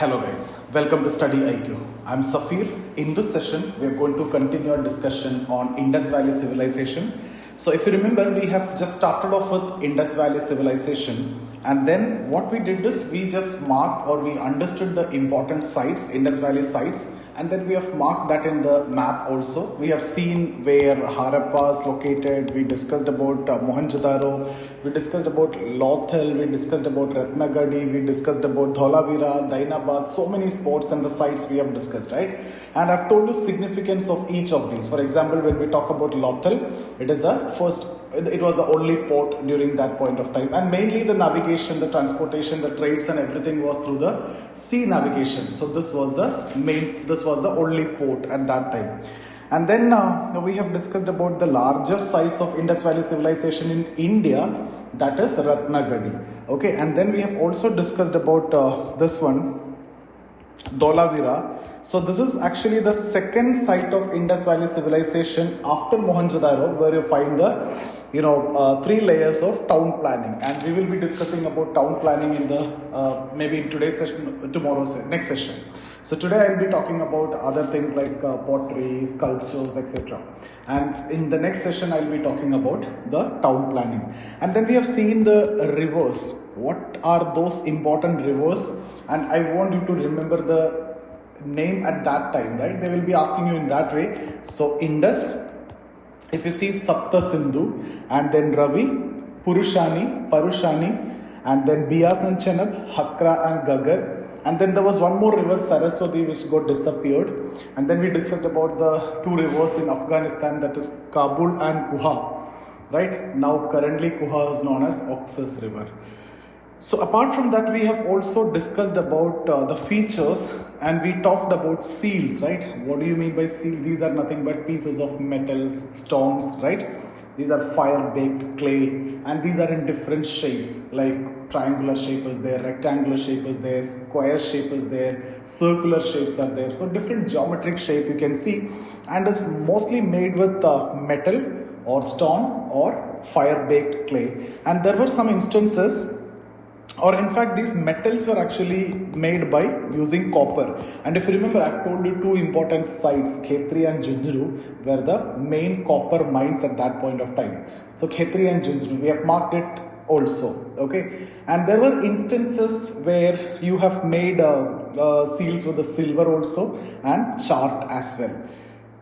Hello guys, welcome to Study IQ. I'm Safir. In this session, we are going to continue our discussion on Indus Valley Civilization. So if you remember, we have just started off with Indus Valley Civilization, and then what we did is we just marked or we understood the important sites, Indus Valley sites, and then we have marked that in the map also. We have seen where Harappa is located. We discussed about Mohenjo-daro. We discussed about Lothal. We discussed about Ratnagadi. We discussed about Dholavira, Dainabad. So many spots and the sites we have discussed, right? And I've told you significance of each of these. For example, when we talk about Lothal, it is the first. It was the only port during that point of time, and mainly the navigation, the transportation, the trades and everything was through the sea navigation. So this was the only port at that time. And then we have discussed about the largest size of Indus Valley civilization in India, that is Ratnagadi. Okay, and then we have also discussed about this one, Dholavira. So this is actually the second site of Indus Valley civilization after Mohenjo-daro, where you find the three layers of town planning, and we will be discussing about town planning in the maybe in today's session, next session. So today I will be talking about other things like pottery, sculptures, etc. And in the next session I will be talking about the town planning. And then we have seen the rivers. What are those important rivers? And I want you to remember the name at that time, right? They will be asking you in that way. So Indus, if you see Sapta Sindhu, and then Ravi, Parushani, and then Bias and Chenab, Hakra and Gagar. And then there was one more river, Saraswati, which got disappeared. And then we discussed about the two rivers in Afghanistan, that is Kabul and Kuha, right? Now currently Kuha is known as Oxus River. So apart from that, we have also discussed about the features, and we talked about seals, right? What do you mean by seal? These are nothing but pieces of metals, stones, right? These are fire-baked clay, and these are in different shapes, like triangular shape is there, rectangular shape is there, square shape is there, circular shapes are there. So different geometric shape you can see, and it's mostly made with metal or stone or fire-baked clay. And there were some instances, or in fact these metals were actually made by using copper. And if you remember, I've told you two important sites, Khetri and Junjuru, were the main copper mines at that point of time. So Khetri and Junjuru, we have marked it also, okay? And there were instances where you have made seals with the silver also, and chart as well.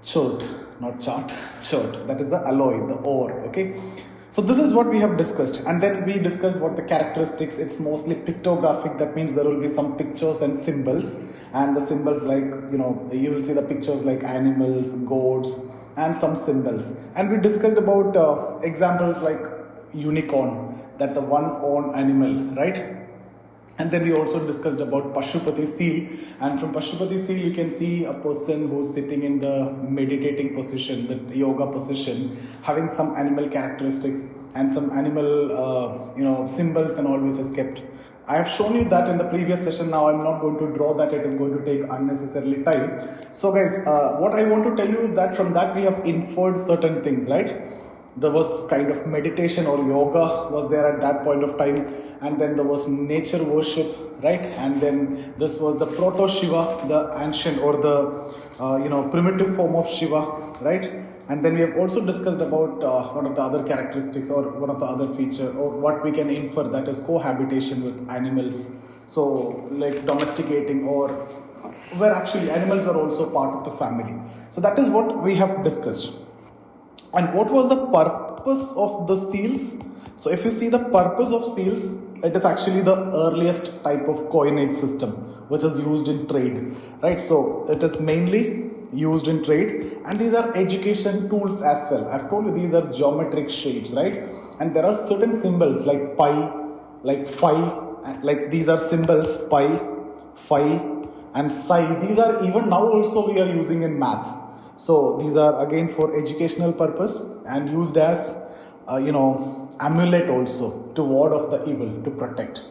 Chert, not chart, chert, that is the alloy, the ore, okay? So this is what we have discussed, and then we discussed what the characteristics. It's mostly pictographic. That means there will be some pictures and symbols, and the symbols like, you will see the pictures like animals, goats, and some symbols. And we discussed about examples like unicorn, that the one-owned animal, right? And then we also discussed about Pashupati seal, and from Pashupati seal you can see a person who's sitting in the meditating position, the yoga position, having some animal characteristics and some animal symbols and all, which is kept. I have shown you that in the previous session. Now I'm not going to draw that, it is going to take unnecessarily time. So guys, what I want to tell you is that from that we have inferred certain things, right? There was kind of meditation or yoga was there at that point of time, and then there was nature worship, right? And then this was the proto Shiva, the ancient or the primitive form of Shiva, right? And then we have also discussed about one of the other characteristics or one of the other feature, or what we can infer, that is cohabitation with animals. So like domesticating, or where actually animals were also part of the family. So that is what we have discussed. And what was the purpose of the seals? So if you see the purpose of seals, it is actually the earliest type of coinage system which is used in trade, right? So it is mainly used in trade, and these are education tools as well. I've told you these are geometric shapes, right? And there are certain symbols like pi, like phi, like these are symbols pi, phi, and psi. These are even now also we are using in math. So these are again for educational purpose and used as amulet also, to ward off the evil, to protect.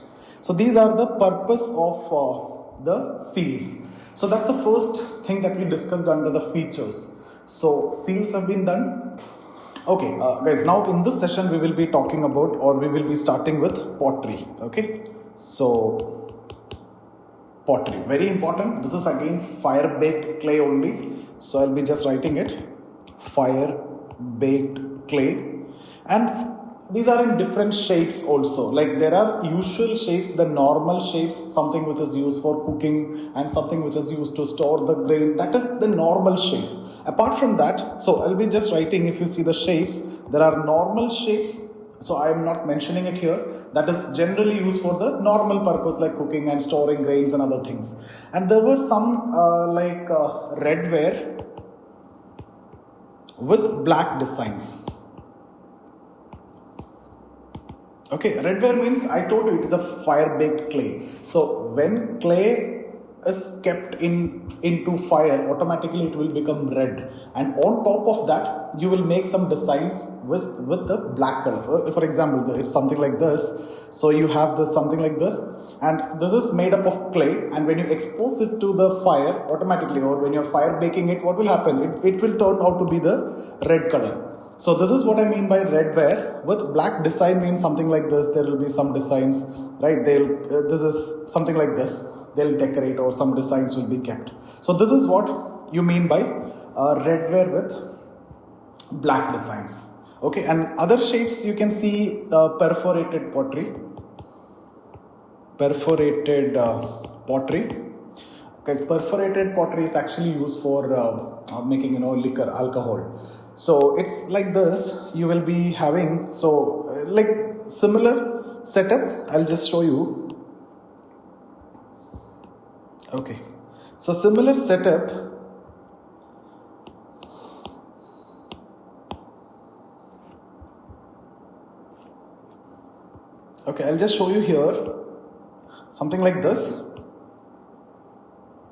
So these are the purpose of the seals. So that's the first thing that we discussed under the features. So seals have been done. Okay, guys, now in this session we will be talking about, or we will be starting with pottery. Okay, so pottery. Very important. This is again fire baked clay only. So I'll be just writing it. Fire baked clay. And these are in different shapes also. Like there are usual shapes, the normal shapes, something which is used for cooking and something which is used to store the grain. That is the normal shape. Apart from that, so I'll be just writing, if you see the shapes, there are normal shapes. So I am not mentioning it here. That is generally used for the normal purpose like cooking and storing grains and other things. And there were some redware with black designs. Okay, redware means, I told you, it is a fire baked clay. So when clay is kept into fire, automatically it will become red. And on top of that, you will make some designs with the black color. For example, it's something like this. So you have this something like this. And this is made up of clay. And when you expose it to the fire, automatically, or when you're fire baking it, what will happen? It will turn out to be the red color. So this is what I mean by redware. With black design means something like this. There will be some designs, right? This is something like this. They'll decorate or some designs will be kept. So this is what you mean by redware with black designs. Okay, and other shapes you can see perforated pottery. Perforated pottery. Because perforated pottery is actually used for making, liquor, alcohol. So it's like this, you will be having, so like similar setup, I'll just show you. Okay, so similar setup. Okay, I'll just show you here, something like this.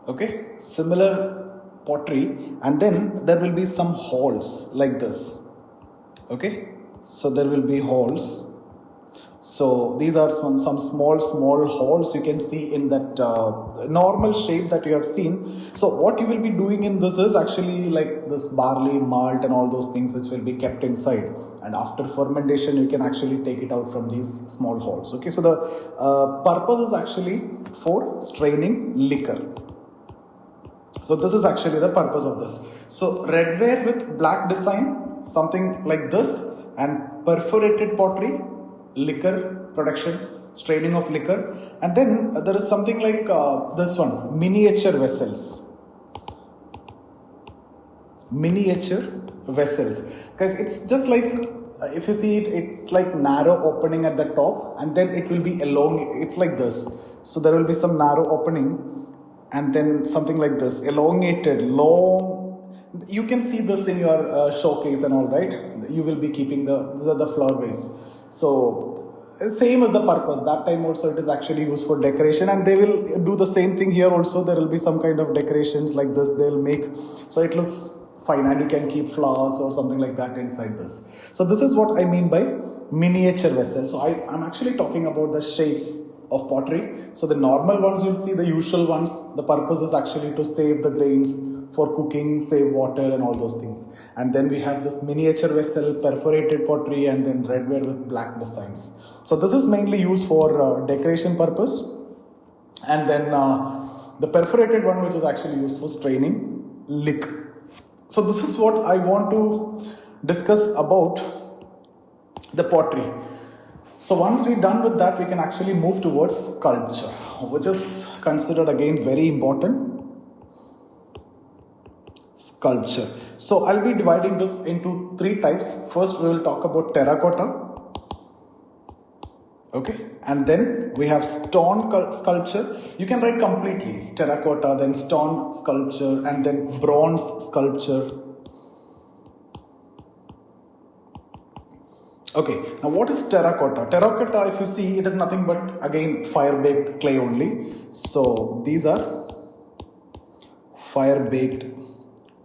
Okay, similar pottery, and then there will be some holes like this. Okay, so there will be holes. So these are some small holes you can see in that normal shape that you have seen. So what you will be doing in this is actually like this barley, malt and all those things which will be kept inside, and after fermentation you can actually take it out from these small holes. Okay, so the purpose is actually for straining liquor. So this is actually the purpose of this. So redware with black design, something like this, and perforated pottery, liquor production, straining of liquor. And then there is something like this one, miniature vessels. Miniature vessels. Because it's just like, if you see it, it's like narrow opening at the top, and then it will be elongated. It's like this. So there will be some narrow opening, and then something like this, elongated, long. You can see this in your showcase and all, right? You will be keeping these are the flower vase. So same as the purpose. That time also it is actually used for decoration, and they will do the same thing here also. There will be some kind of decorations like this they'll make. So it looks fine, and you can keep flowers or something like that inside this. So this is what I mean by miniature vessel. So I'm actually talking about the shapes of pottery. So the normal ones you'll see, the usual ones, the purpose is actually to save the grains for cooking, save water and all those things. And then we have this miniature vessel, perforated pottery, and then redware with black designs. So this is mainly used for decoration purpose. And then the perforated one, which is actually used for straining liquor. So this is what I want to discuss about the pottery. So once we're done with that, we can actually move towards sculpture, which is considered again very important. Sculpture. So I'll be dividing this into three types. First, we will talk about terracotta. Okay, and then we have stone sculpture. You can write completely terracotta, then stone sculpture, and then bronze sculpture. Okay, now what is terracotta? Terracotta, if you see, it is nothing but again fire baked clay only. So these are fire baked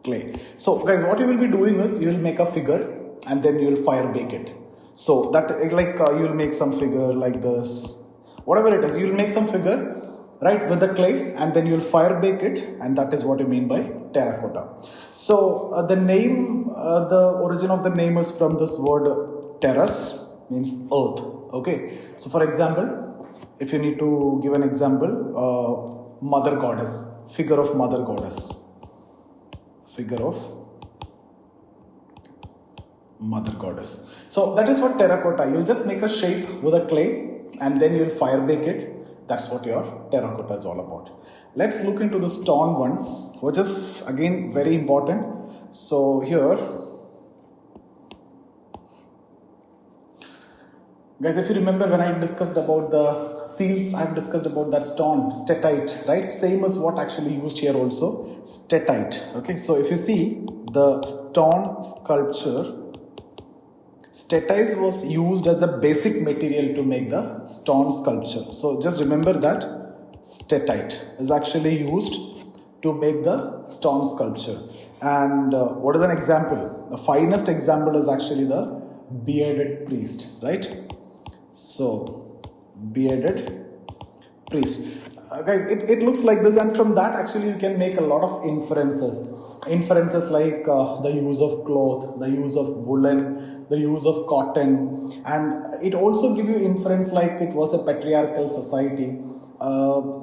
clay. So guys, what you will be doing is you will make a figure and then you will fire bake it. So that like you will make some figure like this, whatever it is, you will make some figure, right, with the clay, and then you will fire bake it, and that is what you mean by terracotta. So the name, the origin of the name is from this word terras, means earth. Okay, so for example, if you need to give an example, mother goddess, figure of mother goddess, figure of mother goddess. So that is what terracotta. You'll just make a shape with a clay and then you'll fire bake it. That's what your terracotta is all about. Let's look into the stone one, which is again very important. So here, guys, if you remember when I discussed about the seals, I've discussed about that stone, statite, right? Same as what actually used here also, statite. Okay, so if you see the stone sculpture, statite was used as the basic material to make the stone sculpture. So just remember that statite is actually used to make the stone sculpture. And what is an example? The finest example is actually the bearded priest, right? So bearded priest. Guys, it looks like this, and from that actually you can make a lot of inferences. Inferences like the use of cloth, the use of woolen, the use of cotton, and it also give you inference like it was a patriarchal society.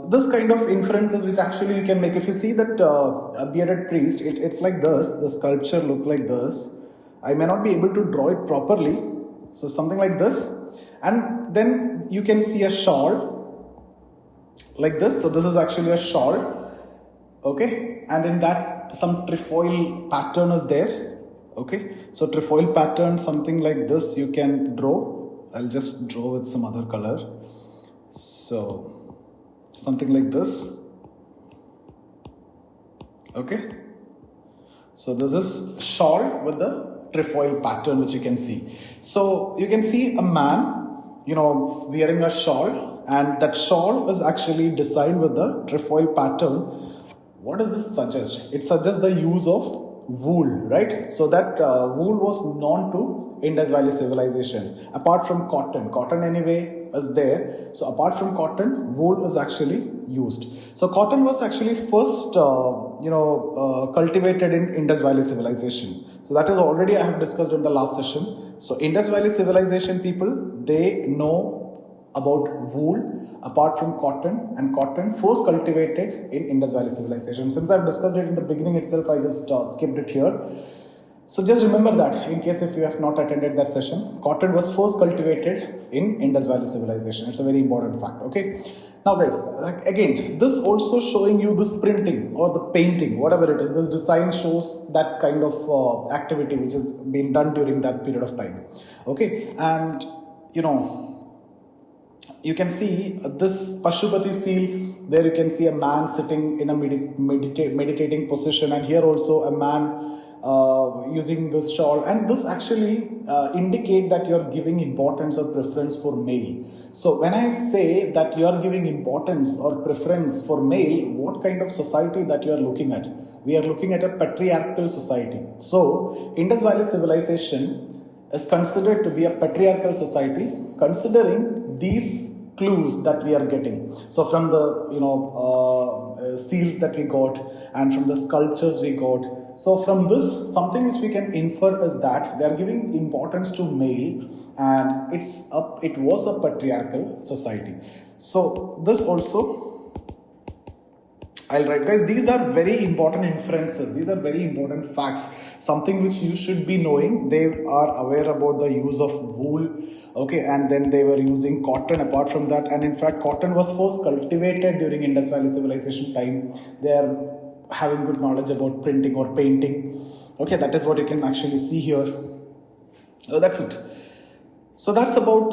This kind of inferences which actually you can make. If you see that a bearded priest, it's like this, the sculpture look like this. I may not be able to draw it properly, so something like this, and then you can see a shawl like this. So this is actually a shawl, okay, and in that some trefoil pattern is there, okay. So trefoil pattern, something like this you can draw. I'll just draw with some other color. So something like this, okay. So this is shawl with the trefoil pattern which you can see. So you can see a man, wearing a shawl, and that shawl is actually designed with the trefoil pattern. What does this suggest? It suggests the use of wool, right? So that wool was known to Indus Valley civilization. Apart from cotton anyway is there. So apart from cotton, wool is actually used. So cotton was actually first, cultivated in Indus Valley civilization. So that is already I have discussed in the last session. So Indus Valley civilization people, they know about wool apart from cotton, and cotton first cultivated in Indus Valley civilization. Since I've discussed it in the beginning itself, I just skipped it here. So just remember that in case if you have not attended that session, cotton was first cultivated in Indus Valley civilization. It's a very important fact, okay. Now guys, again, this also showing you this printing or the painting, whatever it is, this design shows that kind of activity which has been done during that period of time, okay. And you can see this Pashupati seal, there you can see a man sitting in a meditating position, and here also a man using this shawl, and this actually indicate that you are giving importance or preference for male. So when I say that you are giving importance or preference for male, what kind of society that you are looking at? We are looking at a patriarchal society. So Indus Valley civilization is considered to be a patriarchal society, considering these clues that we are getting. So from the seals that we got, and from the sculptures we got. So from this, something which we can infer is that they are giving importance to male, and it was a patriarchal society. So this also I'll write. Guys, these are very important inferences. These are very important facts. Something which you should be knowing. They are aware about the use of wool, okay, and then they were using cotton apart from that. And in fact, cotton was first cultivated during Indus Valley civilization time. They are having good knowledge about printing or painting. Okay, that is what you can actually see here. That's it. So that's about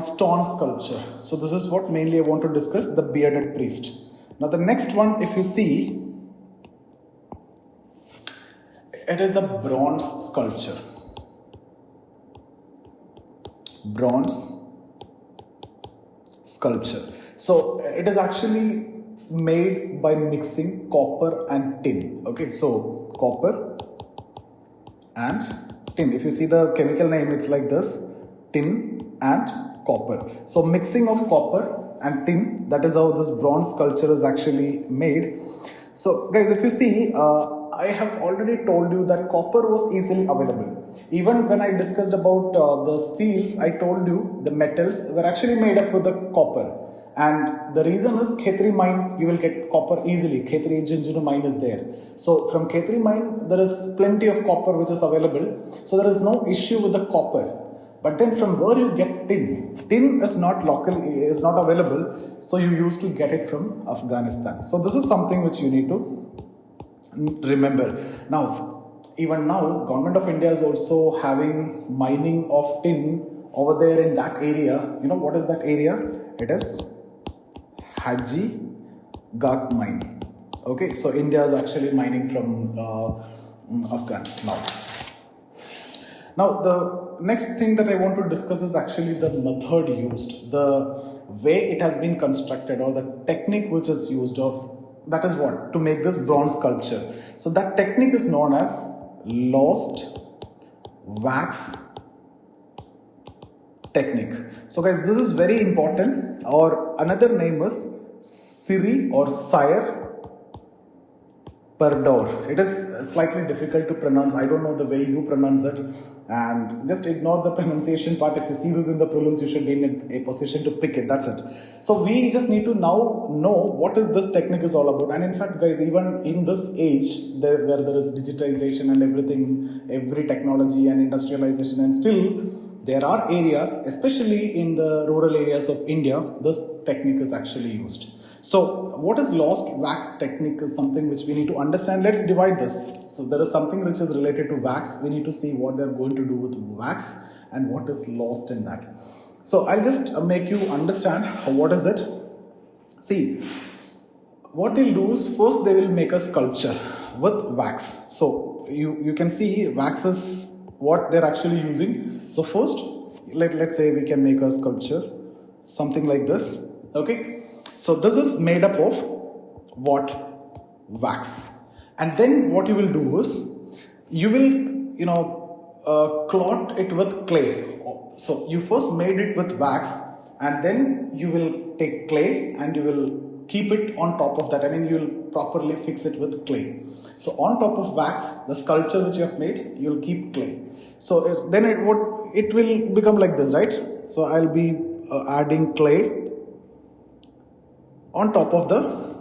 stone sculpture. So this is what mainly I want to discuss, the bearded priest. Now the next one, if you see, it is a bronze sculpture. Bronze sculpture. So it is actually made by mixing copper and tin. Okay, so copper and tin. If you see the chemical name, it's like this: tin and copper. So mixing of copper and tin, that is how this bronze sculpture is actually made. So guys, if you see, I have already told you that copper was easily available. Even when I discussed about the seals, I told you the metals were actually made up with the copper. And the reason is Khetri mine, you will get copper easily. Khetri Junjunu mine is there. So from Khetri mine, there is plenty of copper which is available. So there is no issue with the copper. But then from where you get tin? Tin is not local, is not available. So you used to get it from Afghanistan. So this is something which you need to remember. Now, even now, Government of India is also having mining of tin over there in that area. You know what is that area? It is Haji Ghat mine. Okay, so India is actually mining from Afghan now. Now, the next thing that I want to discuss is actually the method used, the way it has been constructed, or the technique which is used of, that is what, to make this bronze sculpture. So that technique is known as lost wax technique. So guys, this is very important, or another name is Siri or Sire Perdor. It is slightly difficult to pronounce. I don't know the way you pronounce it, and just ignore the pronunciation part. If you see this in the prelims, you should be in a position to pick it. That's it. So we just need to now know what is this technique is all about. And in fact, guys, even in this age where there is digitization and everything, every technology and industrialization, and still there are areas, especially in the rural areas of India, this technique is actually used. So what is lost wax technique is something which we need to understand. Let's divide this. So there is something which is related to wax. We need to see what they're going to do with wax and what is lost in that. So I'll just make you understand what is it. See, what they'll do is first they will make a sculpture with wax. So you can see wax is what they're actually using. So first, let's say we can make a sculpture, something like this. Okay. So this is made up of what? Wax. And then what you will do is, you will, clot it with clay. So you first made it with wax, and then you will take clay and you will keep it on top of that. I mean, you will properly fix it with clay. So on top of wax, the sculpture which you have made, you will keep clay. So then it will become like this, right? So I'll be adding clay on top of the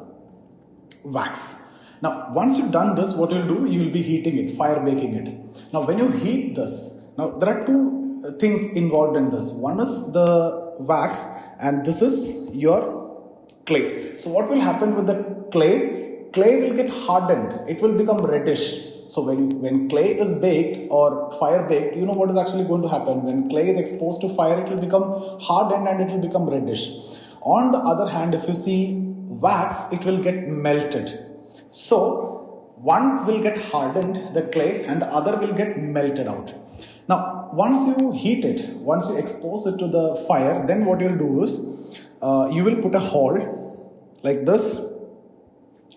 wax. Now, once you've done this, what you'll do, you will be heating it, fire baking it. Now, when you heat this, now there are two things involved in this. One is the wax, and this is your clay. So what will happen with the clay? Clay will get hardened. It will become reddish. So when clay is baked or fire baked, you know what is actually going to happen. When clay is exposed to fire, it will become hardened and it will become reddish. On the other hand, if you see wax, it will get melted. So one will get hardened, the clay, and the other will get melted out. Now, once you heat it, once you expose it to the fire, then what you'll do is, you will put a hole like this.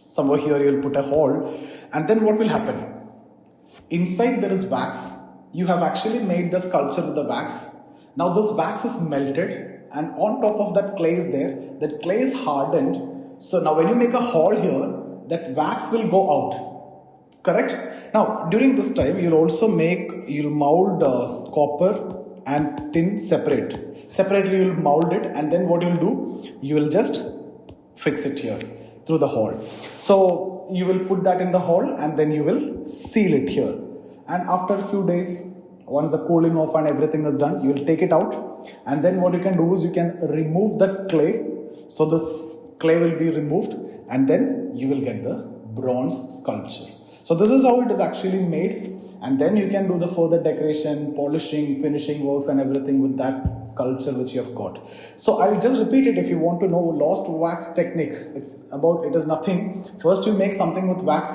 Somewhere here you'll put a hole, and then what will happen? Inside there is wax. You have actually made the sculpture with the wax. Now this wax is melted, and on top of that clay is there. That clay is hardened. So now when you make a hole here, that wax will go out. Correct? Now during this time, you'll mold copper and tin separately. You'll mold it, and then what you'll do, you will just fix it here through the hole. So you will put that in the hole, and then you will seal it here. And after a few days, once the cooling off and everything is done, you will take it out, and then what you can do is you can remove the clay. So this clay will be removed, and then you will get the bronze sculpture. So this is how it is actually made, and then you can do the further decoration, polishing, finishing works and everything with that sculpture which you have got. So I'll just repeat it if you want to know lost wax technique. It is nothing. First you make something with wax,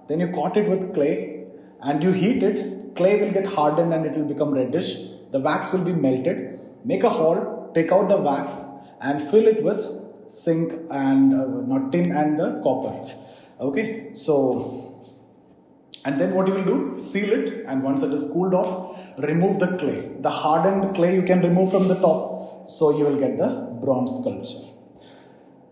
then you coat it with clay and you heat it. Clay will get hardened and it will become reddish. The wax will be melted. Make a hole, take out the wax and fill it with zinc and tin and the copper. Okay, so and then what you will do, seal it, and once it is cooled off, remove the clay. The hardened clay you can remove from the top, so you will get the bronze sculpture.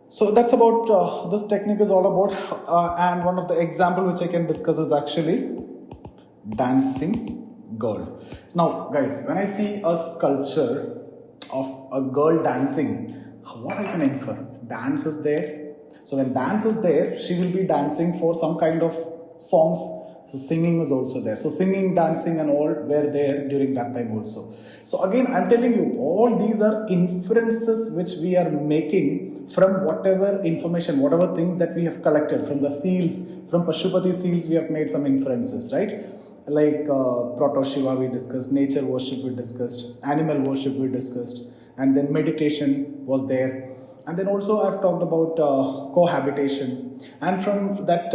So that's about this technique is all about, and one of the example which I can discuss is actually dancing girl. Now guys, when I see a sculpture of a girl dancing, what I can infer? Dance is there. So when dance is there, she will be dancing for some kind of songs. So singing is also there. So singing, dancing and all were there during that time also. So again, I'm telling you, all these are inferences which we are making from whatever information, whatever things that we have collected from the seals, from Pashupati seals, we have made some inferences, right? Like Proto-Shiva we discussed, nature worship we discussed, animal worship we discussed, and then meditation was there. And then also I've talked about cohabitation. And from that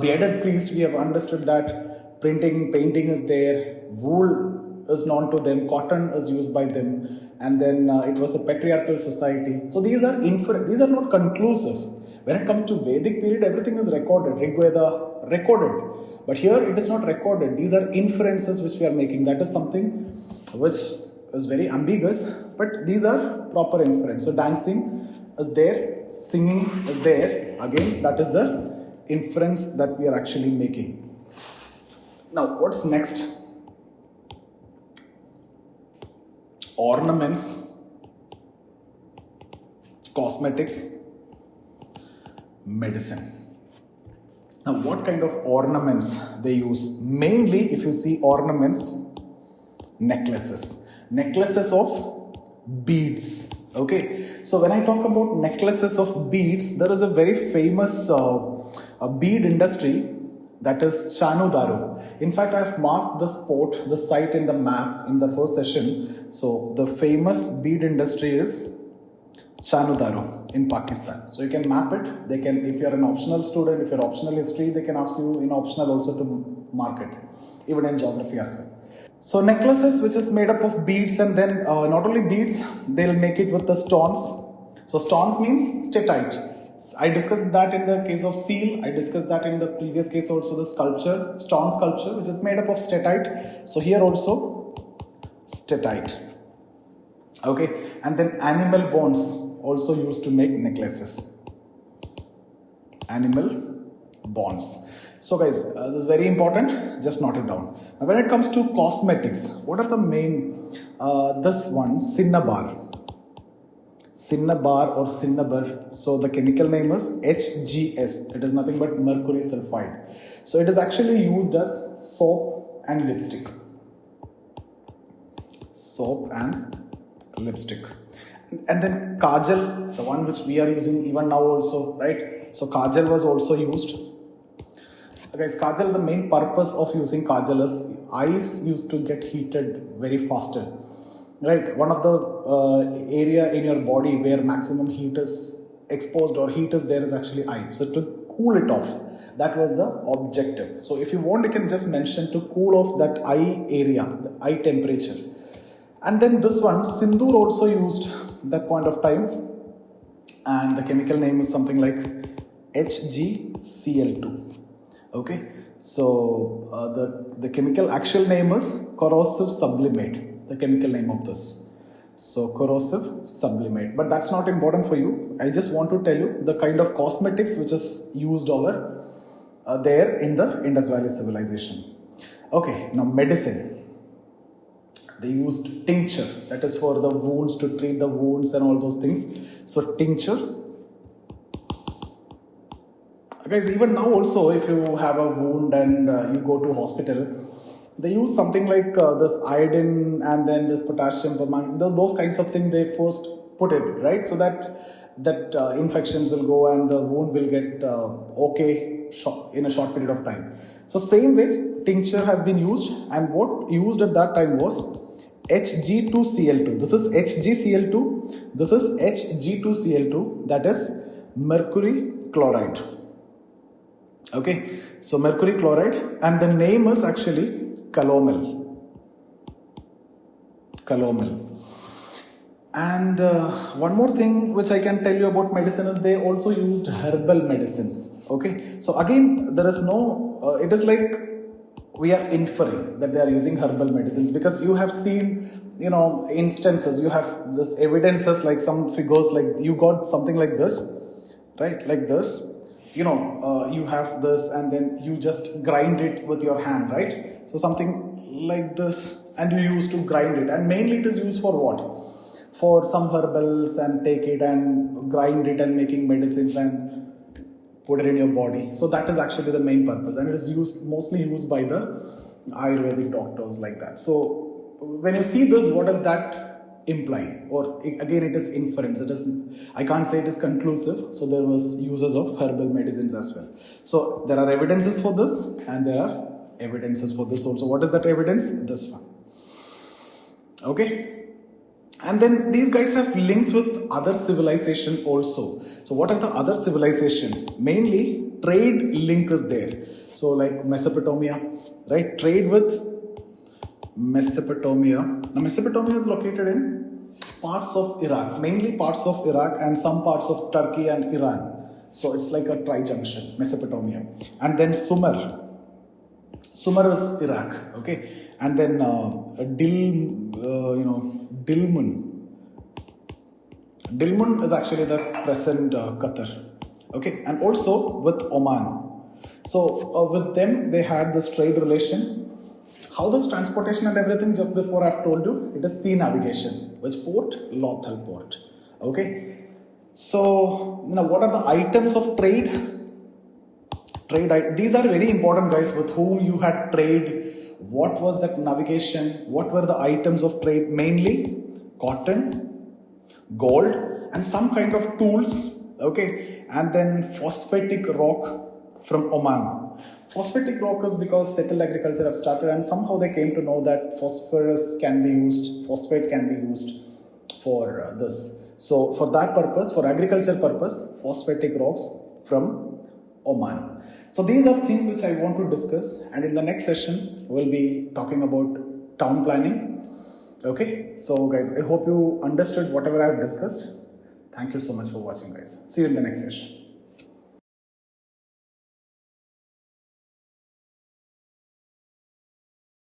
bearded priest, we have understood that printing, painting is there, wool is known to them, cotton is used by them, and then it was a patriarchal society. So these are not conclusive. When it comes to Vedic period, everything is recorded, Rig Veda recorded. But here it is not recorded. These are inferences which we are making. That is something which is very ambiguous, but these are proper inference. So dancing is there, singing is there. Again, that is the inference that we are actually making. Now, what's next? Ornaments, cosmetics, medicine. Now, what kind of ornaments they use? Mainly, if you see ornaments, necklaces of beads. Okay, so when I talk about necklaces of beads, there is a very famous bead industry, that is Chanudaru. In fact, I have marked the site in the map in the first session. So the famous bead industry is Chanudaru in Pakistan. So you can map it. They can, if you're an optional student, if you're optional history, they can ask you in optional also to mark it, even in geography as well. So necklaces which is made up of beads, and then not only beads, they'll make it with the stones. So stones means statite. I discussed that in the case of seal. I discussed that in the previous case also, the sculpture, stone sculpture, which is made up of statite. So here also statite. Okay, and then animal bones also used to make necklaces. Animal bones. So guys, this is very important. Just note it down. Now, when it comes to cosmetics, what are the main? This one, cinnabar. Cinnabar or cinnabar. So the chemical name is HGS. It is nothing but mercury sulfide. So it is actually used as soap and lipstick. Soap and lipstick. And then kajal, the one which we are using even now also, right? So kajal was also used. Guys, kajal, the main purpose of using kajal is eyes used to get heated very faster. Right, one of the area in your body where maximum heat is exposed or heat is there is actually eye. So to cool it off, that was the objective. So if you want, you can just mention to cool off that eye area, the eye temperature. And then this one, sindoor also used that point of time, and the chemical name is something like HgCl2. Okay, so the chemical actual name is corrosive sublimate. The chemical name of this. So corrosive sublimate. But that's not important for you. I just want to tell you the kind of cosmetics which is used over there in the Indus Valley civilization. Okay, now medicine. They used tincture. That is for the wounds, to treat the wounds and all those things. So tincture. Guys, even now also, if you have a wound and you go to hospital, they use something like this iodine and then this potassium permanganate, those kinds of things they first put it, right? So that infections will go and the wound will get okay in a short period of time. So same way, tincture has been used, and what used at that time was Hg2Cl2. This is HgCl2, this is Hg2Cl2, that is mercury chloride. Okay, so mercury chloride, and the name is actually calomel. And one more thing which I can tell you about medicine is they also used herbal medicines. Okay, so again there is no, it is like we are inferring that they are using herbal medicines, because you have seen, instances, you have this evidences, like some figures, like you got something like this, right? Like this. You have this and then you just grind it with your hand, right? So something like this, and you used to grind it, and mainly it is used for what? for some herbals and take it and grind it and making medicines and put it in your body. So that is actually the main purpose, and it is mostly used by the Ayurvedic doctors like that. So when you see this, what does that imply? Or again, it is inference. I can't say it is conclusive. So there was uses of herbal medicines as well. So there are evidences for this, and there are evidences for this also. What is that evidence? This one. Okay. And then these guys have links with other civilization also. So what are the other civilization? Mainly trade link is there. So like Mesopotamia, right? Trade with Mesopotamia. Now Mesopotamia is located in parts of Iraq, mainly parts of Iraq and some parts of Turkey and Iran. So it's like a tri-junction, Mesopotamia. And then Sumer. Sumer is Iraq, okay. And then Dilmun. Dilmun is actually the present Qatar, okay. And also with Oman. So with them, they had this trade relation. How this transportation and everything, just before I've told you, it is sea navigation. Which port? Lothal port, okay. So, what are the items of trade? These are very important, guys, with whom you had trade. What was that navigation? What were the items of trade? Mainly cotton, gold, and some kind of tools, okay. And then phosphatic rock from Oman. Phosphatic rock is because settled agriculture have started, and somehow they came to know that phosphate can be used for this. So for that purpose, for agriculture purpose, phosphatic rocks from Oman. So these are things which I want to discuss, and in the next session we'll be talking about town planning. Okay, so guys, I hope you understood whatever I have discussed. Thank you so much for watching, guys. See you in the next session.